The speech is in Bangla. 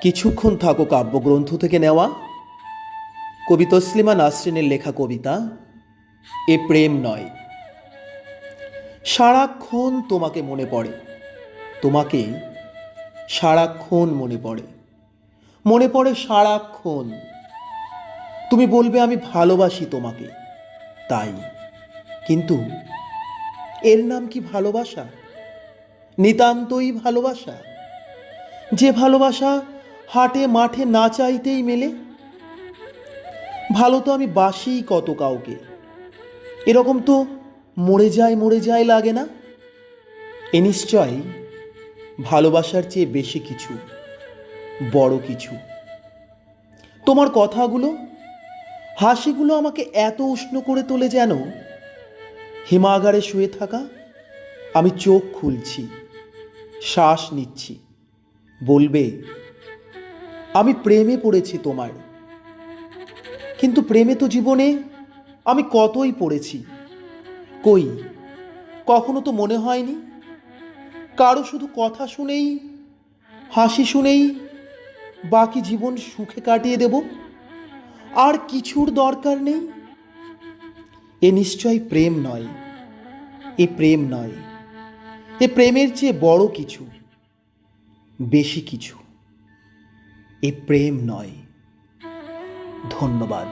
কিছুক্ষণ থাকো কাব্যগ্রন্থ থেকে নেওয়া কবি তসলিমা নাসরিনের লেখা কবিতা এ প্রেম নয়। সারাক্ষণ তোমাকে মনে পড়ে, তোমাকে সারাক্ষণ মনে পড়ে সারাক্ষণ। তুমি বলবে আমি ভালোবাসি তোমাকে, তাই কিন্তু এর নাম কি ভালোবাসা? নিতান্তই ভালোবাসা, যে ভালোবাসা হাটে মাঠে না চাইতেই মেলে। ভালো তো আমি বাসিই কত কাউকে, এরকম তো মরে যায় লাগে না। এ নিশ্চয় ভালোবাসার চেয়ে বেশি কিছু, বড় কিছু। তোমার কথাগুলো, হাসিগুলো আমাকে এত উষ্ণ করে তোলে যেন হিমাগারে শুয়ে থাকা আমি চোখ খুলছি, শ্বাস নিচ্ছি। বলবে আমি প্রেমে পড়েছি তোমার, কিন্তু প্রেমে তো জীবনে আমি কতই পড়েছি। কই কখনো তো মনে হয়নি কারো শুধু কথা শুনেই, হাসি শুনেই বাকি জীবন সুখে কাটিয়ে দেব, আর কিছুর দরকার নেই। এ নিশ্চয় প্রেম নয়, এ প্রেম নয়, এ প্রেমের চেয়ে বড় কিছু, বেশি কিছু। এ প্রেম নয়। ধন্যবাদ।